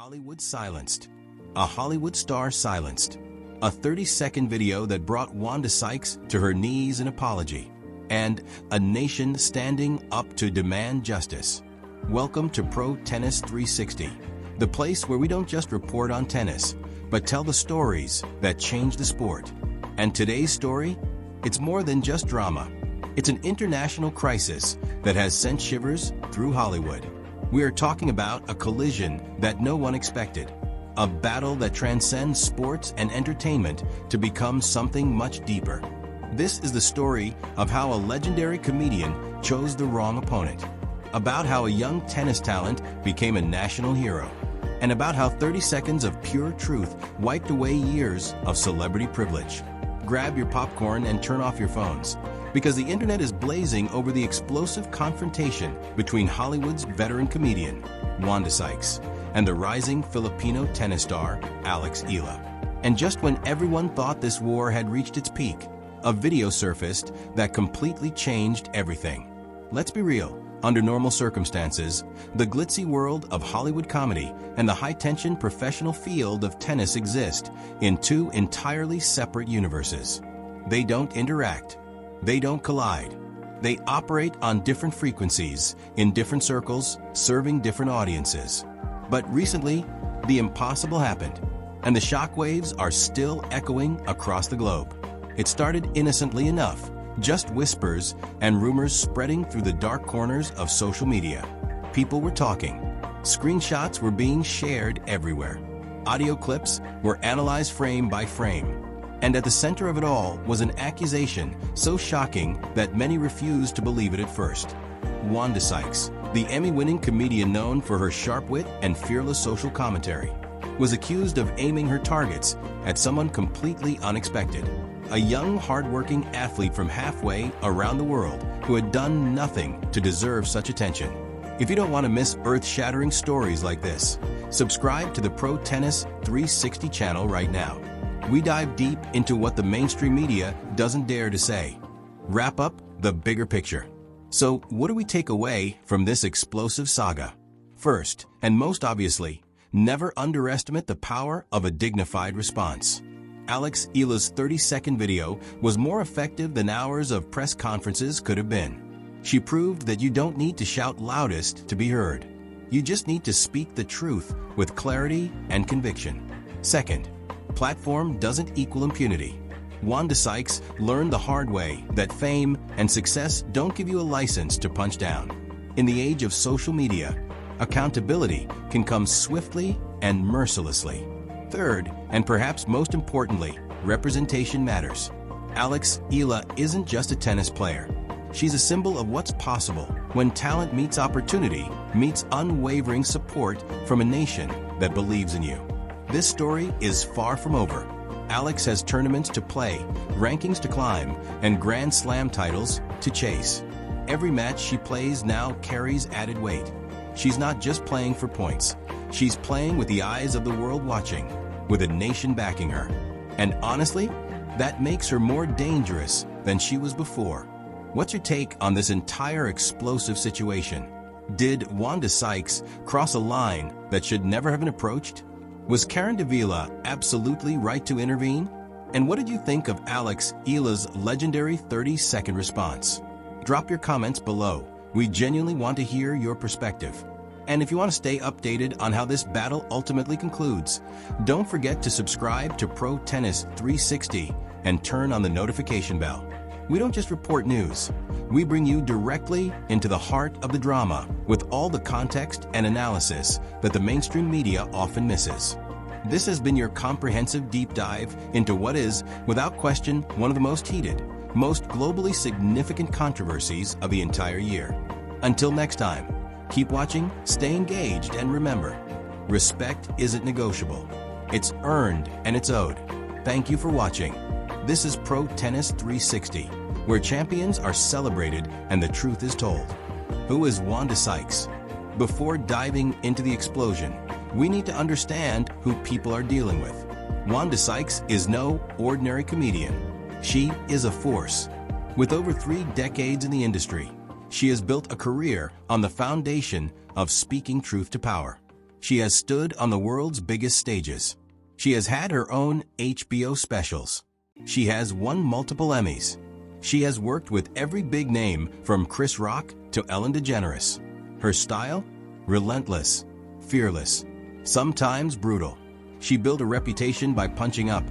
Hollywood silenced. A Hollywood star silenced. A 30-second video that brought Wanda Sykes to her knees in apology. And a nation standing up to demand justice. Welcome to Pro Tennis 360, the place where we don't just report on tennis, but tell the stories that change the sport. And today's story? It's more than just drama. It's an international crisis that has sent shivers through Hollywood. We are talking about a collision that no one expected. A battle that transcends sports and entertainment to become something much deeper. This is the story of how a legendary comedian chose the wrong opponent. About how a young tennis talent became a national hero. And about how 30 seconds of pure truth wiped away years of celebrity privilege. Grab your popcorn and turn off your phones, because the internet is blazing over the explosive confrontation between Hollywood's veteran comedian, Wanda Sykes, and the rising Filipino tennis star, Alex Eala. And just when everyone thought this war had reached its peak, a video surfaced that completely changed everything. Let's be real. Under normal circumstances, the glitzy world of Hollywood comedy and the high-tension professional field of tennis exist in two entirely separate universes. They don't interact. They don't collide. They operate on different frequencies, in different circles, serving different audiences. But recently, the impossible happened, and the shockwaves are still echoing across the globe. It started innocently enough. Just whispers and rumors spreading through the dark corners of social media. People were talking. Screenshots were being shared everywhere. Audio clips were analyzed frame by frame. And at the center of it all was an accusation so shocking that many refused to believe it at first. Wanda Sykes, the Emmy-winning comedian known for her sharp wit and fearless social commentary, was accused of aiming her targets at someone completely unexpected. A young, hard-working athlete from halfway around the world who had done nothing to deserve such attention. If you don't want to miss earth-shattering stories like this, subscribe to the Pro Tennis 360 channel right now. We dive deep into what the mainstream media doesn't dare to say. Wrap up the bigger picture. So, what do we take away from this explosive saga? First, and most obviously, never underestimate the power of a dignified response. Alex Eala's 30-second video was more effective than hours of press conferences could have been. She proved that you don't need to shout loudest to be heard. You just need to speak the truth with clarity and conviction. Second, platform doesn't equal impunity. Wanda Sykes learned the hard way that fame and success don't give you a license to punch down. In the age of social media, accountability can come swiftly and mercilessly. Third, and perhaps most importantly, representation matters. Alex Eala isn't just a tennis player. She's a symbol of what's possible when talent meets opportunity, meets unwavering support from a nation that believes in you. This story is far from over. Alex has tournaments to play, rankings to climb, and Grand Slam titles to chase. Every match she plays now carries added weight. She's not just playing for points. She's playing with the eyes of the world watching, with a nation backing her. And honestly, that makes her more dangerous than she was before. What's your take on this entire explosive situation? Did Wanda Sykes cross a line that should never have been approached? Was Davila absolutely right to intervene? And what did you think of Alex Eala's legendary 30-second response? Drop your comments below. We genuinely want to hear your perspective. And if you want to stay updated on how this battle ultimately concludes, don't forget to subscribe to Pro Tennis 360 and turn on the notification bell. We don't just report news. We bring you directly into the heart of the drama with all the context and analysis that the mainstream media often misses. This has been your comprehensive deep dive into what is, without question, one of the most heated, most globally significant controversies of the entire year. Until next time, keep watching, stay engaged, and remember, respect isn't negotiable. It's earned and it's owed. Thank you for watching. This is Pro Tennis 360, where champions are celebrated and the truth is told. Who is Wanda Sykes? Before diving into the explosion, we need to understand who people are dealing with. Wanda Sykes is no ordinary comedian. She is a force. With over 3 decades in the industry, she has built a career on the foundation of speaking truth to power. She has stood on the world's biggest stages. She has had her own HBO specials. She has won multiple Emmys. She has worked with every big name from Chris Rock to Ellen DeGeneres. Her style? Relentless, fearless, sometimes brutal. She built a reputation by punching up,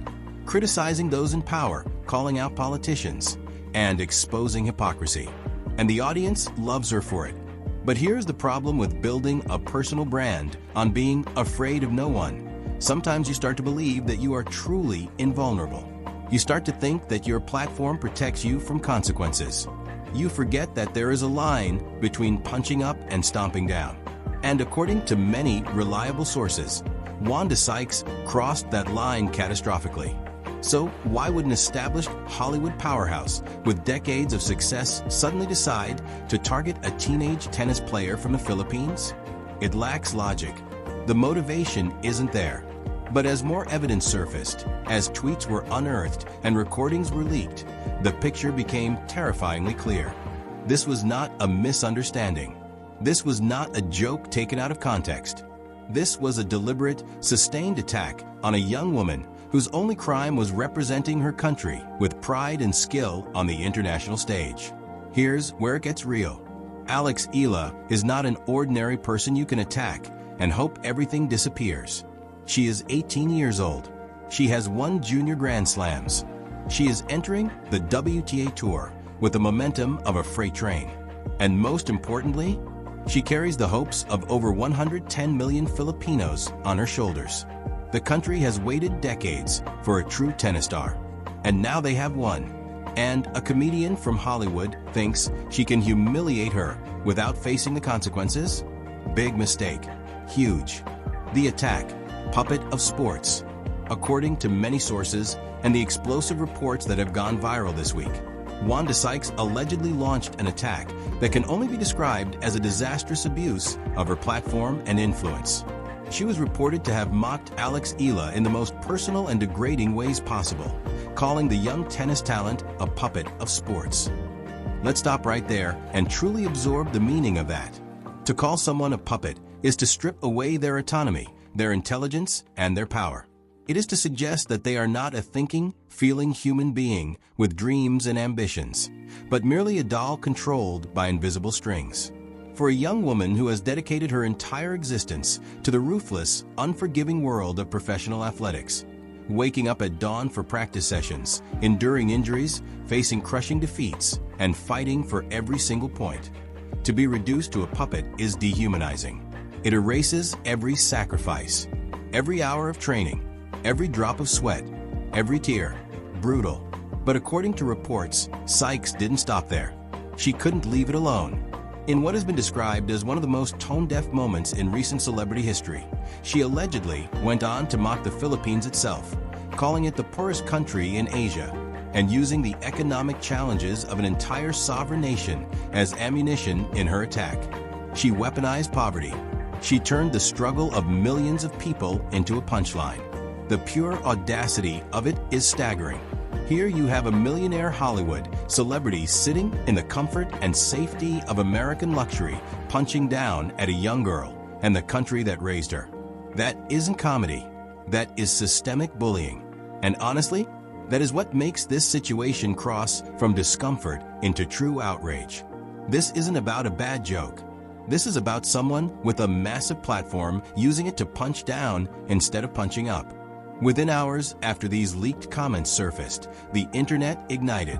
criticizing those in power, calling out politicians, and exposing hypocrisy. And the audience loves her for it. But here's the problem with building a personal brand on being afraid of no one. Sometimes you start to believe that you are truly invulnerable. You start to think that your platform protects you from consequences. You forget that there is a line between punching up and stomping down. And according to many reliable sources, Wanda Sykes crossed that line catastrophically. So why would an established Hollywood powerhouse with decades of success suddenly decide to target a teenage tennis player from the Philippines? It lacks logic. The motivation isn't there. But as more evidence surfaced, as tweets were unearthed and recordings were leaked, the picture became terrifyingly clear. This was not a misunderstanding. This was not a joke taken out of context. This was a deliberate, sustained attack on a young woman whose only crime was representing her country with pride and skill on the international stage. Here's where it gets real. Alex Eala is not an ordinary person you can attack and hope everything disappears. She is 18 years old. She has won junior Grand Slams. She is entering the WTA Tour with the momentum of a freight train. And most importantly, she carries the hopes of over 110 million Filipinos on her shoulders. The country has waited decades for a true tennis star, and now they have one. And a comedian from Hollywood thinks she can humiliate her without facing the consequences? Big mistake. Huge. The attack, puppet of sports. According to many sources and the explosive reports that have gone viral this week, Wanda Sykes allegedly launched an attack that can only be described as a disastrous abuse of her platform and influence. She was reported to have mocked Alex Eala in the most personal and degrading ways possible, calling the young tennis talent a puppet of sports. Let's stop right there and truly absorb the meaning of that. To call someone a puppet is to strip away their autonomy, their intelligence, and their power. It is to suggest that they are not a thinking, feeling human being with dreams and ambitions, but merely a doll controlled by invisible strings. For a young woman who has dedicated her entire existence to the ruthless, unforgiving world of professional athletics, waking up at dawn for practice sessions, enduring injuries, facing crushing defeats, and fighting for every single point, to be reduced to a puppet is dehumanizing. It erases every sacrifice, every hour of training, every drop of sweat, every tear. Brutal. But according to reports, Sykes didn't stop there. She couldn't leave it alone. In what has been described as one of the most tone-deaf moments in recent celebrity history, she allegedly went on to mock the Philippines itself, calling it the poorest country in Asia, and using the economic challenges of an entire sovereign nation as ammunition in her attack. She weaponized poverty. She turned the struggle of millions of people into a punchline. The pure audacity of it is staggering. Here you have a millionaire Hollywood celebrity sitting in the comfort and safety of American luxury, punching down at a young girl and the country that raised her. That isn't comedy. That is systemic bullying. And honestly, that is what makes this situation cross from discomfort into true outrage. This isn't about a bad joke. This is about someone with a massive platform using it to punch down instead of punching up. Within hours after these leaked comments surfaced, the internet ignited.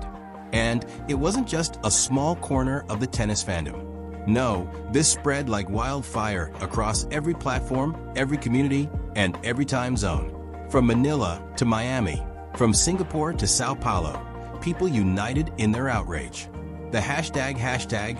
And it wasn't just a small corner of the tennis fandom. No, this spread like wildfire across every platform, every community, and every time zone. From Manila to Miami, from Singapore to Sao Paulo, people united in their outrage. The hashtag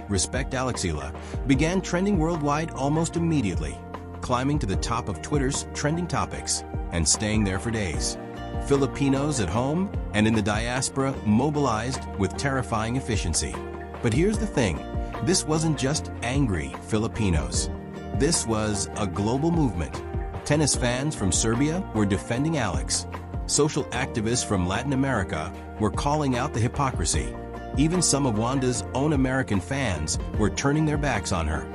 #RespectAlexEala began trending worldwide almost immediately, climbing to the top of Twitter's trending topics and staying there for days. Filipinos at home and in the diaspora mobilized with terrifying efficiency. But here's the thing, this wasn't just angry Filipinos. This was a global movement. Tennis fans from Serbia were defending Alex. Social activists from Latin America were calling out the hypocrisy. Even some of Wanda's own American fans were turning their backs on her.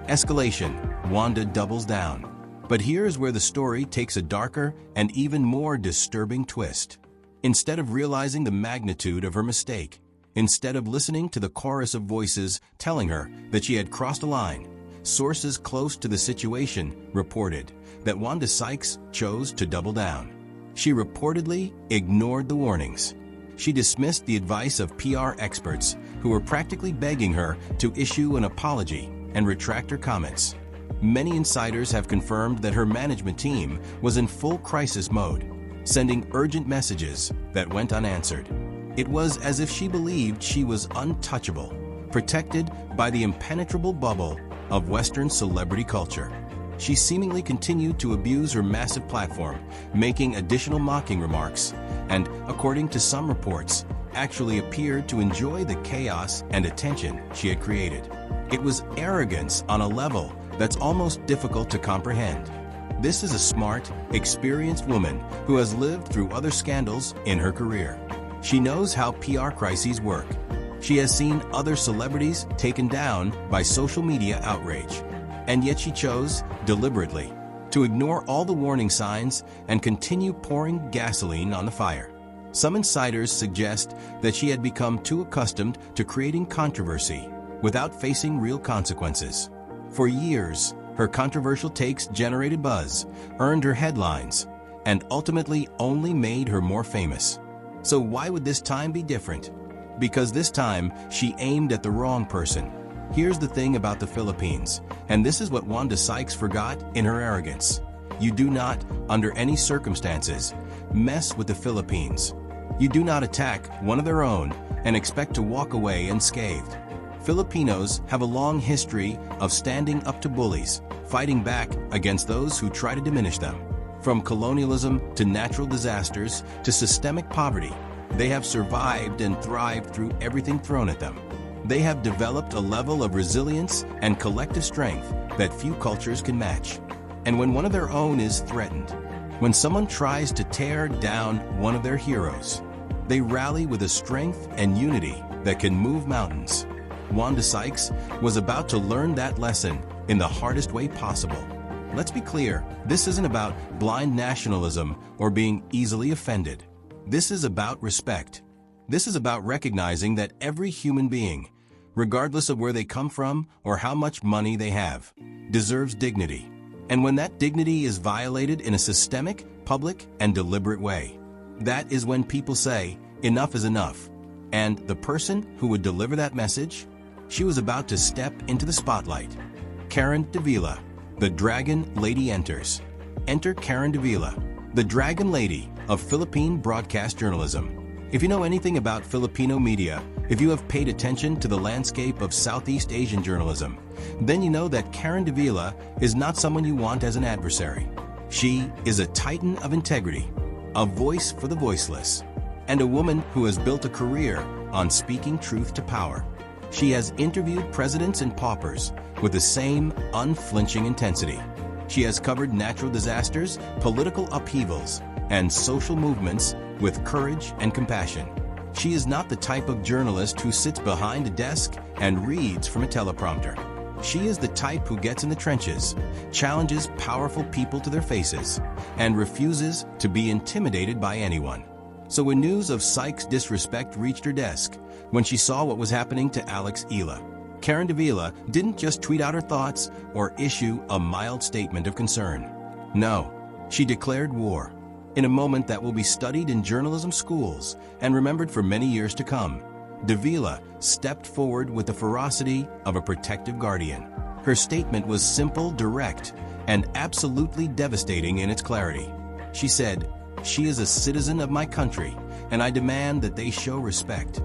Escalation. Wanda doubles down. But here's where the story takes a darker and even more disturbing twist. Instead of realizing the magnitude of her mistake, instead of listening to the chorus of voices telling her that she had crossed a line, sources close to the situation reported that Wanda Sykes chose to double down. She reportedly ignored the warnings. She dismissed the advice of PR experts who were practically begging her to issue an apology and retract her comments. Many insiders have confirmed that her management team was in full crisis mode, sending urgent messages that went unanswered. It was as if she believed she was untouchable, protected by the impenetrable bubble of Western celebrity culture. She seemingly continued to abuse her massive platform, making additional mocking remarks, and, according to some reports, actually appeared to enjoy the chaos and attention she had created. It was arrogance on a level that's almost difficult to comprehend. This is a smart, experienced woman who has lived through other scandals in her career. She knows how PR crises work. She has seen other celebrities taken down by social media outrage. And yet she chose, deliberately, to ignore all the warning signs and continue pouring gasoline on the fire. Some insiders suggest that she had become too accustomed to creating controversy without facing real consequences. For years, her controversial takes generated buzz, earned her headlines, and ultimately only made her more famous. So why would this time be different? Because this time, she aimed at the wrong person. Here's the thing about the Philippines, and this is what Wanda Sykes forgot in her arrogance. You do not, under any circumstances, mess with the Philippines. You do not attack one of their own and expect to walk away unscathed. Filipinos have a long history of standing up to bullies, fighting back against those who try to diminish them. From colonialism to natural disasters to systemic poverty, they have survived and thrived through everything thrown at them. They have developed a level of resilience and collective strength that few cultures can match. And when one of their own is threatened, when someone tries to tear down one of their heroes, they rally with a strength and unity that can move mountains. Wanda Sykes was about to learn that lesson in the hardest way possible. Let's be clear, this isn't about blind nationalism or being easily offended. This is about respect. This is about recognizing that every human being, regardless of where they come from or how much money they have, deserves dignity. And when that dignity is violated in a systemic, public, and deliberate way, that is when people say, enough is enough. And the person who would deliver that message, she was about to step into the spotlight. Karen Davila, the Dragon Lady enters. Enter Karen Davila, the Dragon Lady of Philippine broadcast journalism. If you know anything about Filipino media, if you have paid attention to the landscape of Southeast Asian journalism, then you know that Karen Davila is not someone you want as an adversary. She is a titan of integrity, a voice for the voiceless, and a woman who has built a career on speaking truth to power. She has interviewed presidents and paupers with the same unflinching intensity. She has covered natural disasters, political upheavals, and social movements with courage and compassion. She is not the type of journalist who sits behind a desk and reads from a teleprompter. She is the type who gets in the trenches, challenges powerful people to their faces, and refuses to be intimidated by anyone. So when news of Sykes' disrespect reached her desk, when she saw what was happening to Alex Eala, Karen Davila didn't just tweet out her thoughts or issue a mild statement of concern. No, she declared war. In a moment that will be studied in journalism schools and remembered for many years to come, Davila stepped forward with the ferocity of a protective guardian. Her statement was simple, direct, and absolutely devastating in its clarity. She said, "She is a citizen of my country, and I demand that they show respect."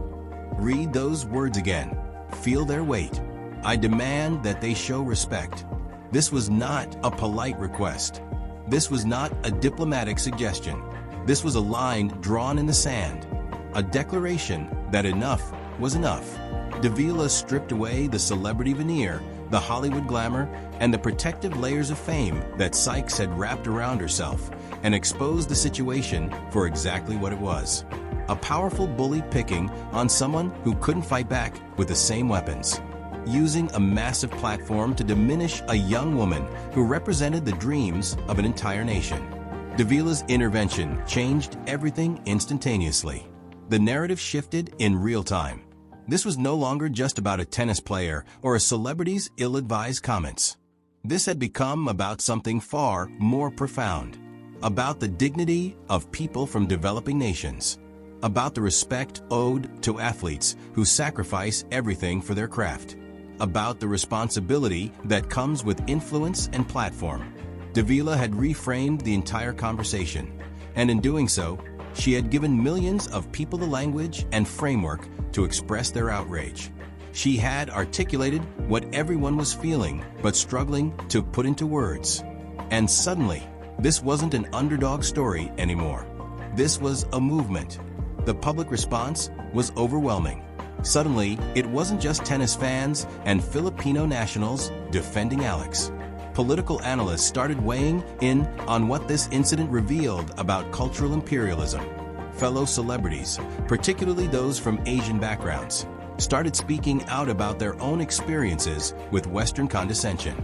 Read those words again. Feel their weight. I demand that they show respect. This was not a polite request. This was not a diplomatic suggestion. This was a line drawn in the sand, a declaration that enough was enough. Davila stripped away the celebrity veneer, the Hollywood glamour, and the protective layers of fame that Sykes had wrapped around herself and exposed the situation for exactly what it was. A powerful bully picking on someone who couldn't fight back with the same weapons. using a massive platform to diminish a young woman who represented the dreams of an entire nation. Davila's intervention changed everything instantaneously. The narrative shifted in real time. This was no longer just about a tennis player or a celebrity's ill-advised comments. This had become about something far more profound, about the dignity of people from developing nations, about the respect owed to athletes who sacrifice everything for their craft, about the responsibility that comes with influence and platform. Davila had reframed the entire conversation, and in doing so, she had given millions of people the language and framework to express their outrage. She had articulated what everyone was feeling but struggling to put into words. And suddenly, this wasn't an underdog story anymore. This was a movement. The public response was overwhelming. Suddenly, it wasn't just tennis fans and Filipino nationals defending Alex. Political analysts started weighing in on what this incident revealed about cultural imperialism. Fellow celebrities, particularly those from Asian backgrounds, started speaking out about their own experiences with Western condescension.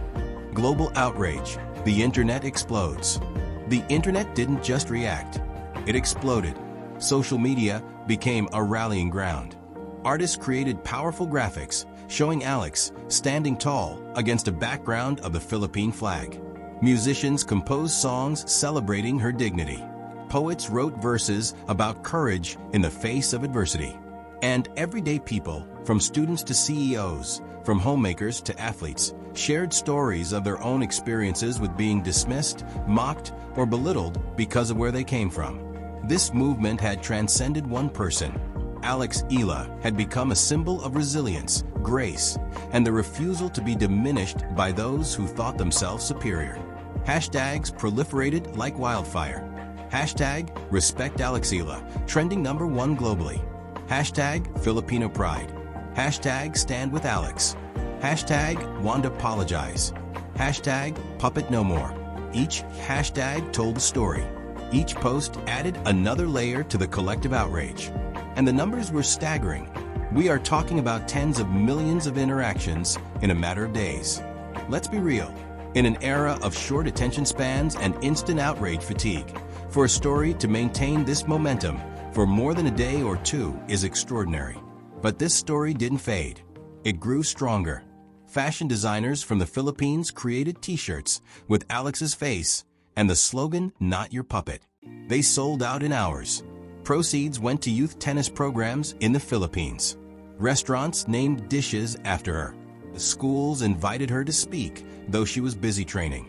Global outrage. The internet explodes. The internet didn't just react. It exploded. Social media became a rallying ground. Artists created powerful graphics showing Alex standing tall against a background of the Philippine flag. Musicians composed songs celebrating her dignity. Poets wrote verses about courage in the face of adversity. And everyday people, from students to CEOs, from homemakers to athletes, shared stories of their own experiences with being dismissed, mocked, or belittled because of where they came from. This movement had transcended one person. Alex Eala had become a symbol of resilience, grace, and the refusal to be diminished by those who thought themselves superior. Hashtags proliferated like wildfire. Hashtag Respect Alex Eala, trending #1 globally. Hashtag Filipino Pride. Hashtag Stand with Alex. Hashtag Wanda Apologize. Hashtag Puppet No More. Each hashtag told a story. Each post added another layer to the collective outrage. And the numbers were staggering. We are talking about tens of millions of interactions in a matter of days. Let's be real. In an era of short attention spans and instant outrage fatigue, for a story to maintain this momentum for more than a day or two is extraordinary. But this story didn't fade. It grew stronger. Fashion designers from the Philippines created t-shirts with Alex's face and the slogan, "Not Your Puppet." They sold out in hours. Proceeds went to youth tennis programs in the Philippines. Restaurants named dishes after her. Schools invited her to speak, though she was busy training.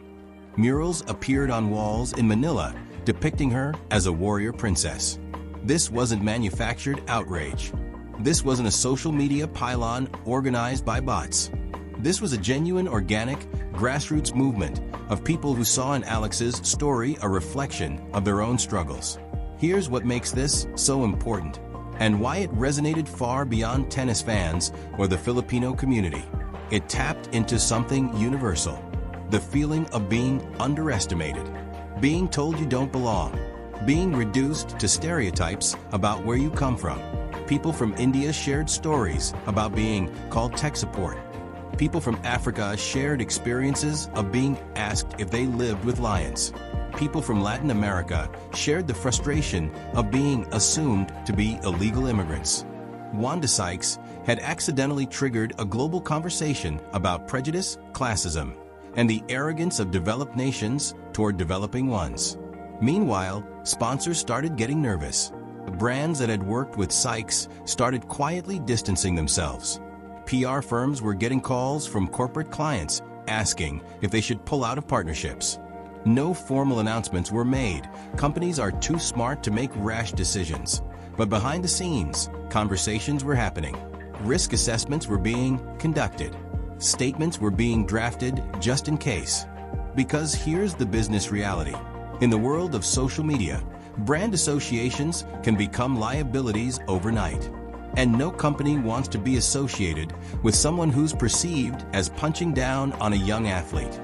Murals appeared on walls in Manila, depicting her as a warrior princess. This wasn't manufactured outrage. This wasn't a social media pylon organized by bots. This was a genuine, organic, grassroots movement of people who saw in Alex's story a reflection of their own struggles. Here's what makes this so important, and why it resonated far beyond tennis fans or the Filipino community. It tapped into something universal: the feeling of being underestimated, being told you don't belong, being reduced to stereotypes about where you come from. People from India shared stories about being called tech support. People from Africa shared experiences of being asked if they lived with lions. People from Latin America shared the frustration of being assumed to be illegal immigrants. Wanda Sykes had accidentally triggered a global conversation about prejudice, classism, and the arrogance of developed nations toward developing ones. Meanwhile, sponsors started getting nervous. Brands that had worked with Sykes started quietly distancing themselves. PR firms were getting calls from corporate clients asking if they should pull out of partnerships. No formal announcements were made. Companies are too smart to make rash decisions. But behind the scenes, conversations were happening. Risk assessments were being conducted. Statements were being drafted just in case. Because here's the business reality. In the world of social media, brand associations can become liabilities overnight. And no company wants to be associated with someone who's perceived as punching down on a young athlete.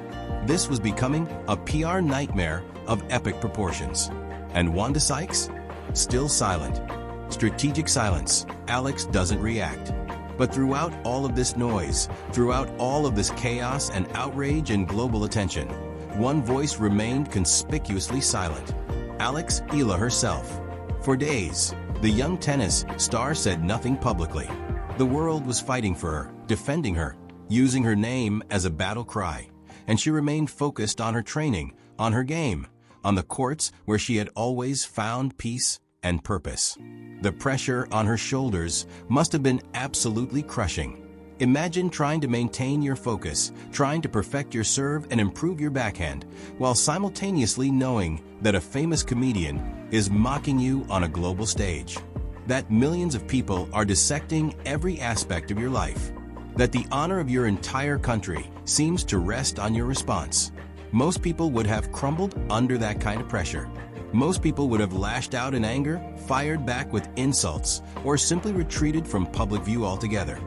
This was becoming a PR nightmare of epic proportions. And Wanda Sykes? Still silent. Strategic silence. Alex doesn't react. But throughout all of this noise, throughout all of this chaos and outrage and global attention, one voice remained conspicuously silent: Alex Eala herself. For days, the young tennis star said nothing publicly. The world was fighting for her, defending her, using her name as a battle cry, and she remained focused on her training, on her game, on the courts where she had always found peace and purpose. The pressure on her shoulders must have been absolutely crushing. Imagine trying to maintain your focus, trying to perfect your serve and improve your backhand, while simultaneously knowing that a famous comedian is mocking you on a global stage. That millions of people are dissecting every aspect of your life. That the honor of your entire country seems to rest on your response. Most people would have crumbled under that kind of pressure. Most people would have lashed out in anger, fired back with insults, or simply retreated from public view altogether.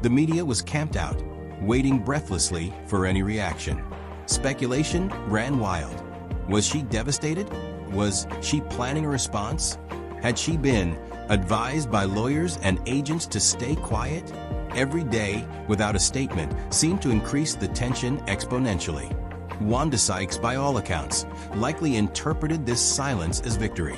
The media was camped out, waiting breathlessly for any reaction. Speculation ran wild. Was she devastated? Was she planning a response? Had she been advised by lawyers and agents to stay quiet? Every day, without a statement, seemed to increase the tension exponentially. Wanda Sykes, by all accounts, likely interpreted this silence as victory.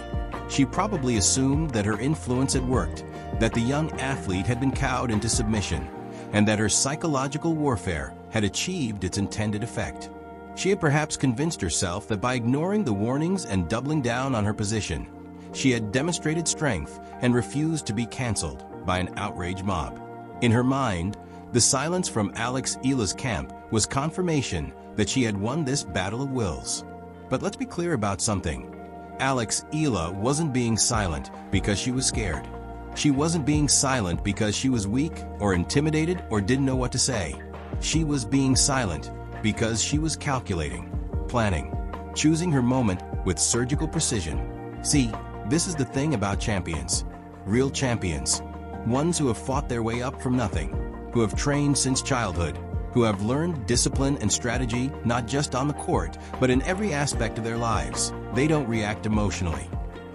She probably assumed that her influence had worked, that the young athlete had been cowed into submission, and that her psychological warfare had achieved its intended effect. She had perhaps convinced herself that by ignoring the warnings and doubling down on her position, she had demonstrated strength and refused to be canceled by an outraged mob. In her mind, the silence from Alex Eala's camp was confirmation that she had won this battle of wills. But let's be clear about something. Alex Eala wasn't being silent because she was scared. She wasn't being silent because she was weak or intimidated or didn't know what to say. She was being silent because she was calculating, planning, choosing her moment with surgical precision. See, this is the thing about champions. Real champions. Ones who have fought their way up from nothing, who have trained since childhood, who have learned discipline and strategy not just on the court, but in every aspect of their lives. They don't react emotionally.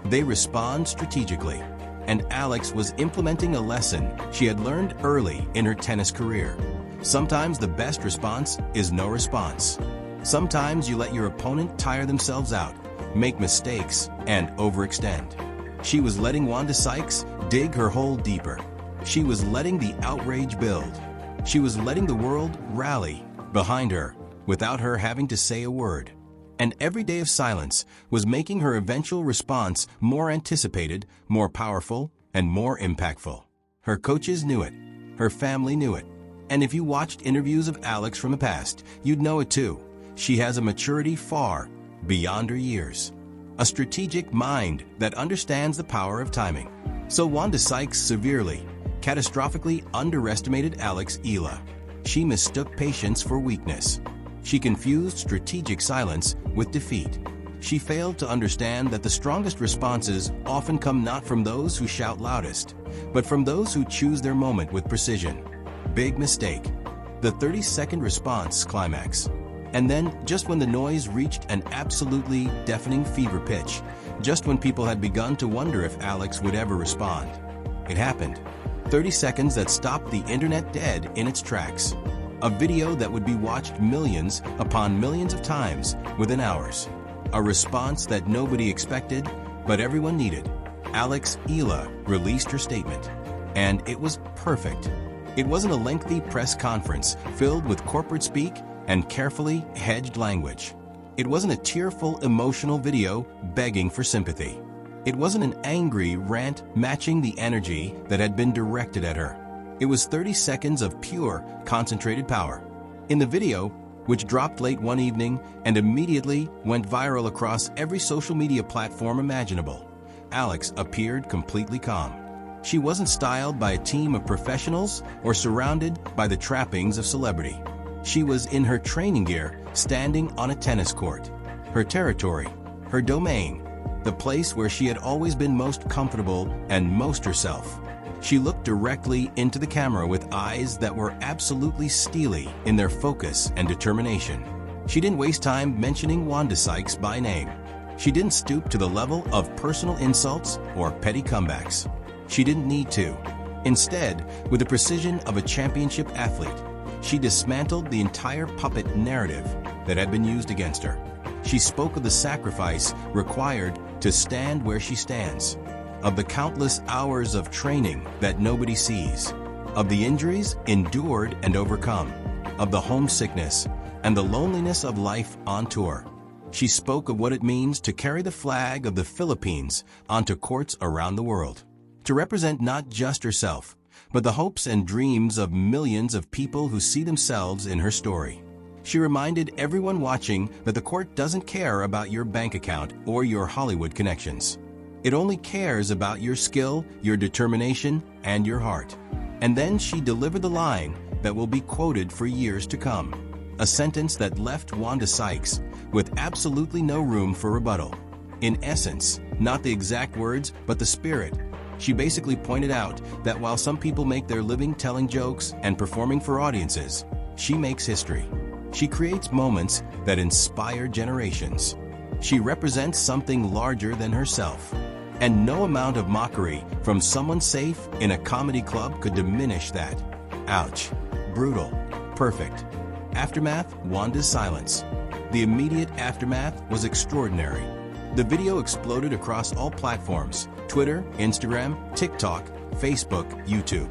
They respond strategically. And Alex was implementing a lesson she had learned early in her tennis career. Sometimes the best response is no response. Sometimes you let your opponent tire themselves out, make mistakes, and overextend. She was letting Wanda Sykes dig her hole deeper. She was letting the outrage build. She was letting the world rally behind her without her having to say a word. And every day of silence was making her eventual response more anticipated, more powerful, and more impactful. Her coaches knew it. Her family knew it. And if you watched interviews of Alex from the past, you'd know it too. She has a maturity far beyond her years. A strategic mind that understands the power of timing. So Wanda Sykes severely, catastrophically underestimated Alex Eala. She mistook patience for weakness. She confused strategic silence with defeat. She failed to understand that the strongest responses often come not from those who shout loudest, but from those who choose their moment with precision. Big mistake. The 30-second response climax. And then, just when the noise reached an absolutely deafening fever pitch, just when people had begun to wonder if Alex would ever respond, it happened. 30 seconds that stopped the internet dead in its tracks. A video that would be watched millions upon millions of times within hours. A response that nobody expected, but everyone needed. Alex Eala released her statement. And it was perfect. It wasn't a lengthy press conference filled with corporate speak and carefully hedged language. It wasn't a tearful, emotional video begging for sympathy. It wasn't an angry rant matching the energy that had been directed at her. It was 30 seconds of pure, concentrated power. In the video, which dropped late one evening and immediately went viral across every social media platform imaginable, Alex appeared completely calm. She wasn't styled by a team of professionals or surrounded by the trappings of celebrity. She was in her training gear, standing on a tennis court. Her territory, her domain, the place where she had always been most comfortable and most herself. She looked directly into the camera with eyes that were absolutely steely in their focus and determination. She didn't waste time mentioning Wanda Sykes by name. She didn't stoop to the level of personal insults or petty comebacks. She didn't need to. Instead, with the precision of a championship athlete, she dismantled the entire puppet narrative that had been used against her. She spoke of the sacrifice required to stand where she stands, of the countless hours of training that nobody sees, of the injuries endured and overcome, of the homesickness and the loneliness of life on tour. She spoke of what it means to carry the flag of the Philippines onto courts around the world, to represent not just herself, but the hopes and dreams of millions of people who see themselves in her story. She reminded everyone watching that the court doesn't care about your bank account or your Hollywood connections. It only cares about your skill, your determination, and your heart. And then she delivered the line that will be quoted for years to come, a sentence that left Wanda Sykes with absolutely no room for rebuttal. In essence, not the exact words, but the spirit. She basically pointed out that while some people make their living telling jokes and performing for audiences, she makes history. She creates moments that inspire generations. She represents something larger than herself. And no amount of mockery from someone safe in a comedy club could diminish that. Ouch. Brutal. Perfect. Aftermath: Wanda's silence. The immediate aftermath was extraordinary. The video exploded across all platforms: Twitter, Instagram, TikTok, Facebook, YouTube.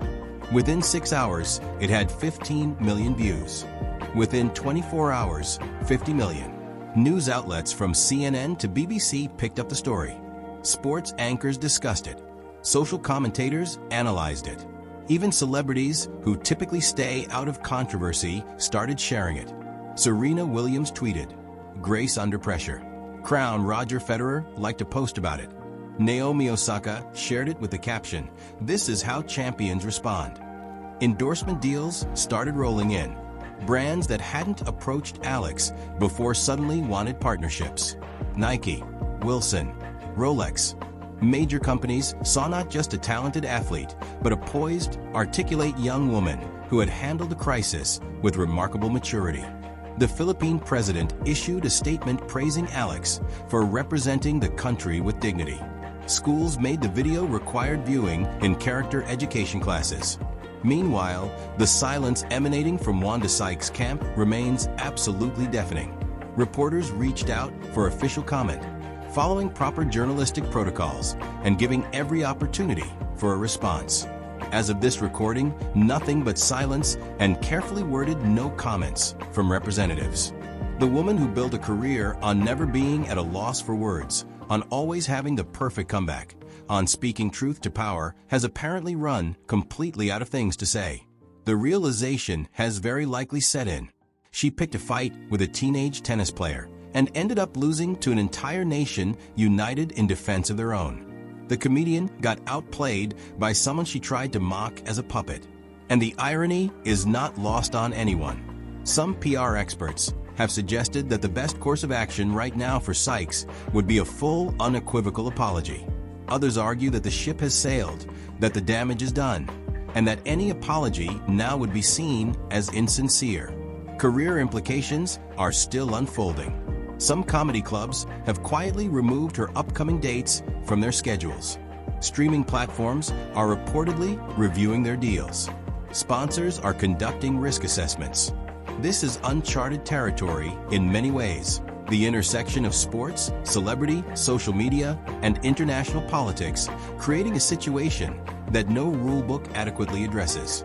Within 6 hours, it had 15 million views. Within 24 hours, 50 million. News outlets from CNN to BBC picked up the story. Sports anchors discussed it. Social commentators analyzed it. Even celebrities who typically stay out of controversy started sharing it. Serena Williams tweeted, "Grace under pressure." Crown Roger Federer liked a post about it. Naomi Osaka shared it with the caption, "This is how champions respond." Endorsement deals started rolling in. Brands that hadn't approached Alex before suddenly wanted partnerships. Nike, Wilson, Rolex. Major companies saw not just a talented athlete, but a poised, articulate young woman who had handled the crisis with remarkable maturity. The Philippine president issued a statement praising Alex for representing the country with dignity. Schools made the video required viewing in character education classes. Meanwhile, the silence emanating from Wanda Sykes' camp remains absolutely deafening. Reporters reached out for official comment, following proper journalistic protocols and giving every opportunity for a response. As of this recording, nothing but silence and carefully worded no comments from representatives. The woman who built a career on never being at a loss for words, on always having the perfect comeback, on speaking truth to power, has apparently run completely out of things to say. The realization has very likely set in. She picked a fight with a teenage tennis player and ended up losing to an entire nation united in defense of their own. The comedian got outplayed by someone she tried to mock as a puppet. And the irony is not lost on anyone. Some PR experts have suggested that the best course of action right now for Sykes would be a full, unequivocal apology. Others argue that the ship has sailed, that the damage is done, and that any apology now would be seen as insincere. Career implications are still unfolding. Some comedy clubs have quietly removed her upcoming dates from their schedules. Streaming platforms are reportedly reviewing their deals. Sponsors are conducting risk assessments. This is uncharted territory in many ways. The intersection of sports, celebrity, social media, and international politics, creating a situation that no rulebook adequately addresses.